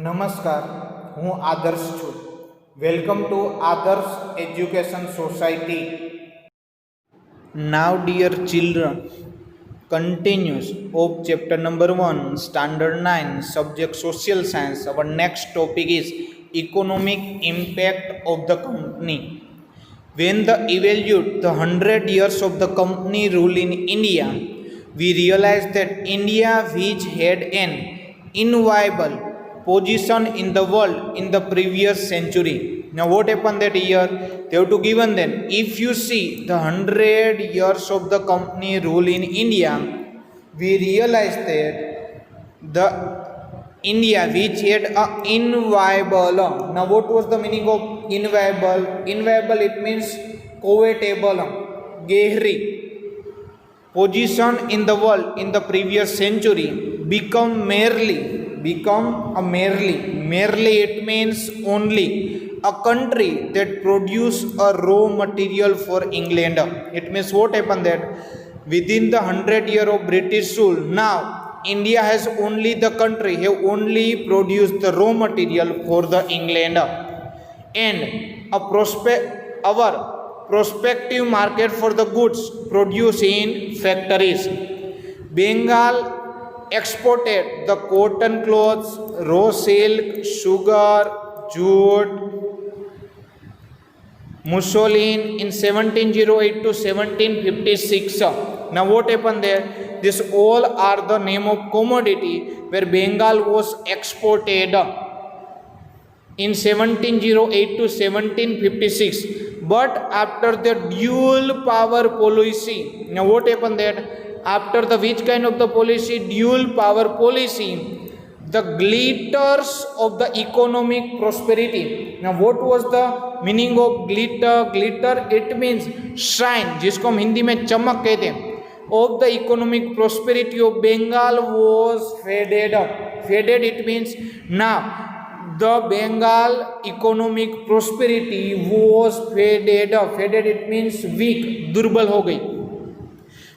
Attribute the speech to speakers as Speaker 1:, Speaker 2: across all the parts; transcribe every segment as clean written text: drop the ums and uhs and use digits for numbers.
Speaker 1: નમસ્કાર, હું આદર્શ છું. વેલકમ ટુ આદર્શ education society. Now, dear children, continues of chapter number 1, standard 9, subject social science. Our next topic is economic impact of the company. When the evaluate the 100 years of the company rule in India, we realize that India, which had an inviolable position in the world in the previous century. Now what happened that year? They have to given then. If you see the 100 years of the company rule in India, we realize that the India which had a inviolable. Now what was the meaning of inviolable? Inviolable, it means covetable, gehri position in the world in the previous century become merely it means only a country that produce a raw material for England. It means what happened that within the 100 year of British rule, now India has only the country have only produced the raw material for the England, and our prospective market for the goods produced in factories. Bengal exported the cotton clothes, raw silk, sugar, jute, muslin in 1708 to 1756. Now what happened there? This all are the name of commodity where Bengal was exported in 1708 to 1756. But after the dual power policy, now what happened that after the which kind of the policy? Dual power policy, the glitters of the economic prosperity. Now what was the meaning of glitter? Glitter, it means shine, जिसको हम हिंदी में चमक कहते हैं, of the economic prosperity of Bengal was faded. Faded, it means now the Bengal economic prosperity was faded. Faded, it means weak, दुर्बल हो गई,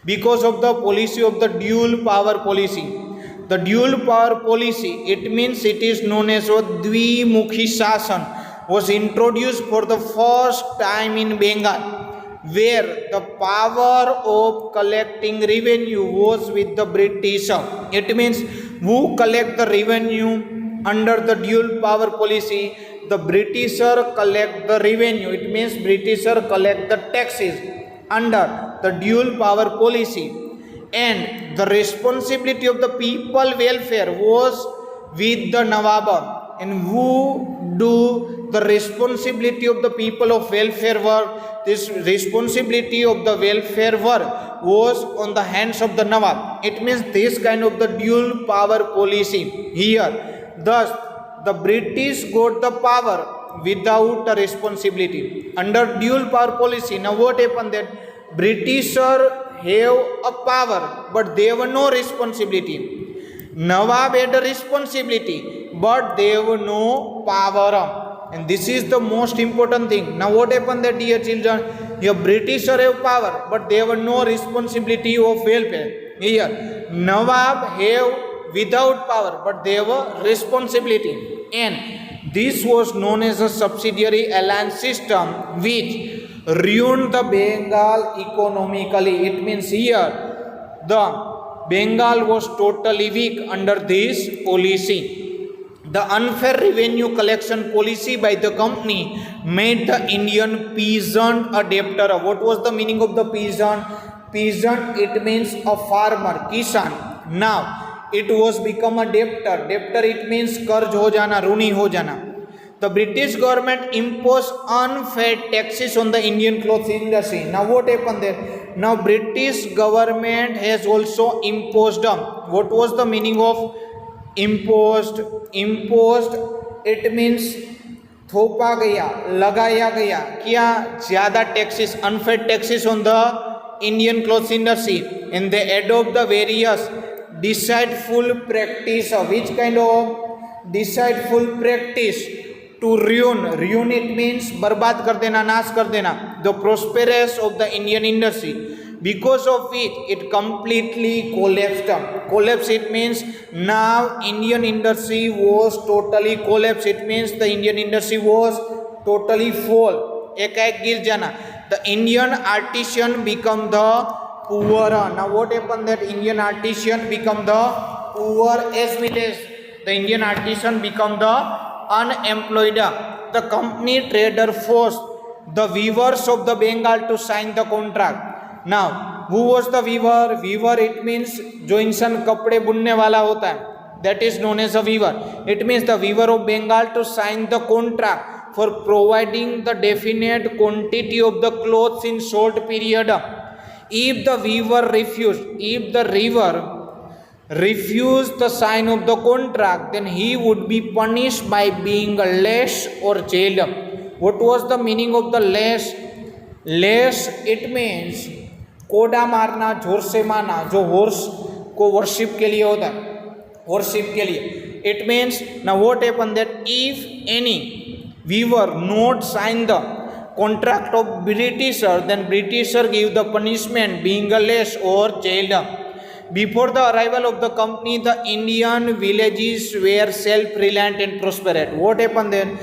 Speaker 1: because of the policy of the dual power policy. The dual power policy, it means it is known as a Dvimukhi Shasan, was introduced for the first time in Bengal, where the power of collecting revenue was with the British. It means who collect the revenue under the dual power policy? The Britisher collect the revenue. It means Britisher collect the taxes under the dual power policy, and the responsibility of the people welfare was with the Nawab. And who do the responsibility of the people of welfare work? This responsibility of the welfare work was on the hands of the Nawab. It means this kind of the dual power policy here. Thus the British got the power without a responsibility under dual power policy. Now what happened that Britisher have a power but they have no responsibility. Nawab had a responsibility but they have no power, and this is the most important thing. Now what happened that, dear children, here Britisher have power but they have no responsibility of welfare. Here Nawab have without power but they have a responsibility, and this was known as a subsidiary alliance system which ruined the Bengal economically. It means here the Bengal was totally weak under this policy. The unfair revenue collection policy by the company made the Indian peasant a debtor. What was the meaning of the peasant? Peasant, it means a farmer, kisan. Now it was become a debtor. Debtor, it means कर्ज हो जाना, ऋणी हो जाना. The British government imposed unfair taxes on the Indian clothes industry. Now what happened there? Now British government has also imposed. What was the meaning of imposed? Imposed, it means थोपा गया, लगाया गया. क्या? ज़्यादा taxes, unfair taxes on the Indian clothes industry, and they adopt the various deceitful practice. Which kind of deceitful practice? To ruin, it means बर्बाद कर देना, नाश कर देना, the prosperous of the Indian industry, because of which it completely collapsed. Collapse, it means now Indian industry was totally collapsed. It means the Indian industry was totally fall. एकाएक गिर जाना. The Indian artisan become the poorer. Now what happened that Indian artisan become the poor as well as the Indian artisan become the unemployed. The company trader forced the weavers of the Bengal to sign the contract. Now who was the weaver? Weaver, it means जो इंसान कपड़े बुनने वाला होता है, that is known as a weaver. It means the weaver of Bengal to sign the contract for providing the definite quantity of the clothes in short period. If the weaver refused the sign of the contract, then he would be punished by being less or jailed. What was the meaning of the less? Less, it means कोड़ा मारना, जोर से मारना, जो horse को worship के लिए होता है, वर्शिप के लिए. It means now what happened that if any weaver not sign the contract of Britisher, then Britisher give the punishment being less or jailed. Before the arrival of the company, the Indian villages were self-reliant and prosperous. What happened then?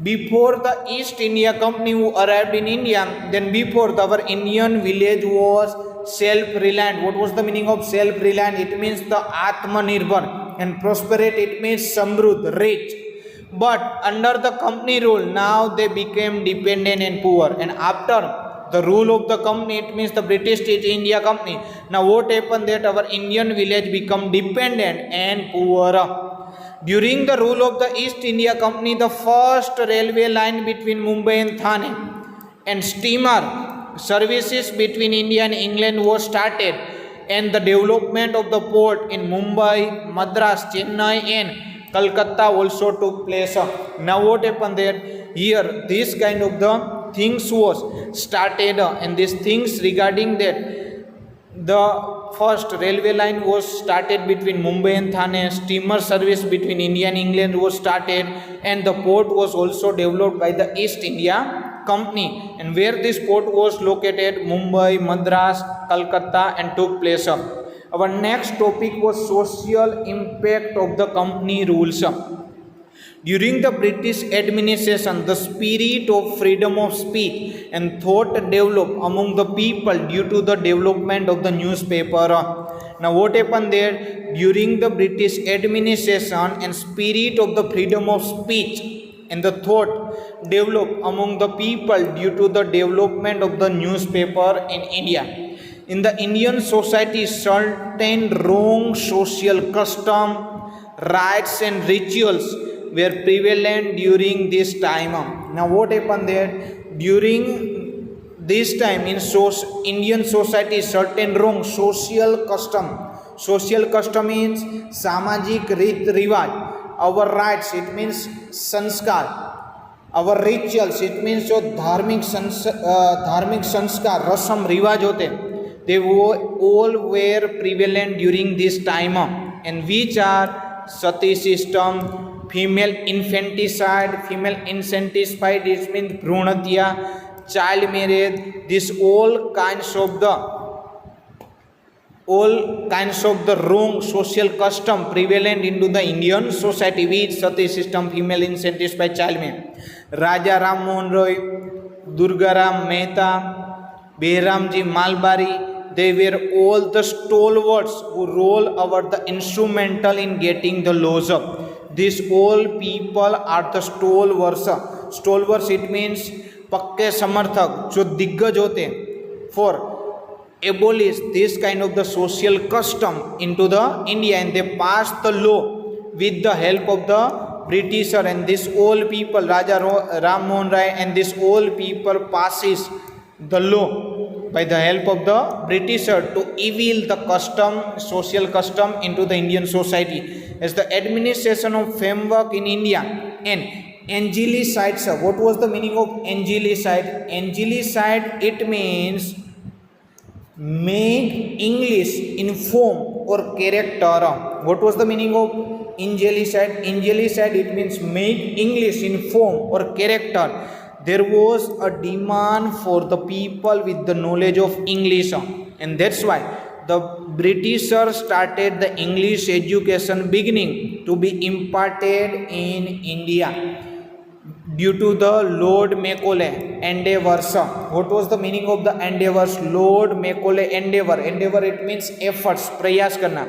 Speaker 1: Before the East India Company who arrived in India, then before our Indian village was self-reliant. What was the meaning of self-reliant? It means the Atmanirbhar, and prosperous, it means Samrudh, rich. But under the company rule, now they became dependent and poor. And after the rule of the company, it means the British East India Company. Now what happened that our Indian village become dependent and poor. During the rule of the East India Company, the first railway line between Mumbai and Thane and steamer services between India and England was started, and the development of the port in Mumbai, Madras, Chennai and Calcutta also took place. Now what happened there? Here this kind of the things was started, and these things regarding that the first railway line was started between Mumbai and Thane, steamer service between India and England was started, and the port was also developed by the East India Company. And where this port was located? Mumbai, Madras, Calcutta, and took place. Our next topic was social impact of the company rules. During the British administration, the spirit of freedom of speech and thought developed among the people due to the development of the newspaper. Now what happened there? During the British administration, and spirit of the freedom of speech and the thought developed among the people due to the development of the newspaper in India. In the Indian society, certain wrong social custom, rites and rituals were prevalent during this time. Now what happened there? During this time in Indian society, certain wrong social custom means samajik rit rivaj. Our rites, it means sanskar. Our rituals, it means जो धार्मिक संस्कार रस्म रिवाज होते, they all were prevalent during this time, and which are sati system, female infanticide, it means bhrunatya, child marriage. This all kinds of the wrong social custom prevalent into the Indian society, with sati system, female infanticide, child marriage. Raja Ram Mohan Roy, Durgaram Mehta, Behramji Malbari, they were all the stalwarts who roll over the instrumental in getting the laws up. These all people are the stalwarts. Stalwarts, it means पक्के समर्थक जो दिग्गज होते हैं for abolish this kind of the social custom into the India, and they passed the law with the help of the Britisher, and this all people, Raja Ram Mohan Rai and this all people passes the law by the help of the Britisher to evil the custom, social custom into the Indian society. As the administration of framework in India and Angelicide. What was the meaning of Angelicide? Angelicide, it means make English in form or character. What was the meaning of Angelicide? Angelicide, it means make English in form or character. There was a demand for the people with the knowledge of English. and that's why the Britishers started the English education beginning to be imparted in India due to the Lord Macaulay endeavors. What was the meaning of the endeavors? Lord Macaulay endeavor. Endeavor it means efforts, प्रयास करना.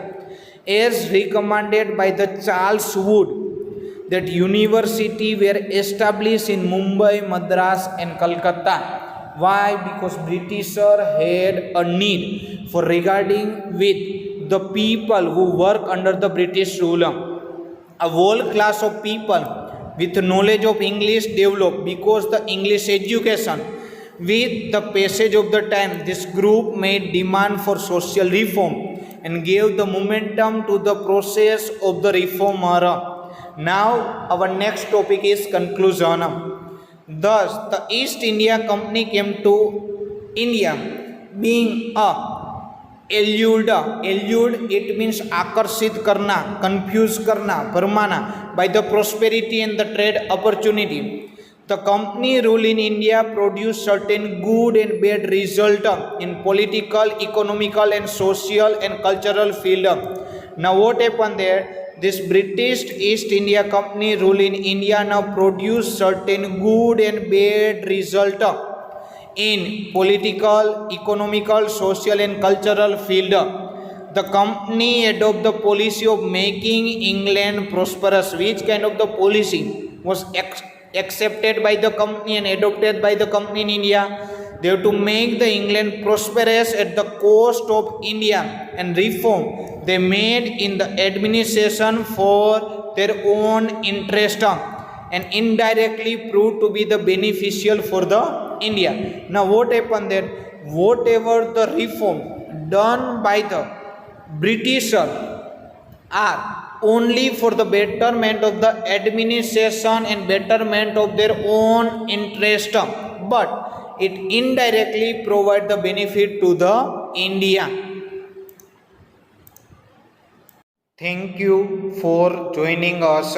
Speaker 1: As recommended by the Charles Wood, that university were established in Mumbai, Madras and Calcutta. Why? Because Britisher had a need for regarding with the people who work under the British rule. A whole class of people with knowledge of English developed because the English education. With the passage of the time, this group made demand for social reform and gave the momentum to the process of the reformer. Now our next topic is conclusion. Thus the East India Company came to India being a allude. Allude it means आकर्षित करना, confuse करना, भरमाना by the prosperity and the trade opportunity. The company rule in India produced certain good and bad result in political, economical and social and cultural field. Now what happened there? This British East India Company rule in India now produced certain good and bad result in political, economical, social and cultural field. The company adopted the policy of making England prosperous. Which kind of the policy was accepted by the company and adopted by the company in India? They have to make the England prosperous at the cost of India, and reform they made in the administration for their own interest and indirectly proved to be the beneficial for the India. Now what happened there? Whatever the reform done by the Britisher are only for the betterment of the administration and betterment of their own interest, but it indirectly provide the benefit to the India. Thank you for joining us.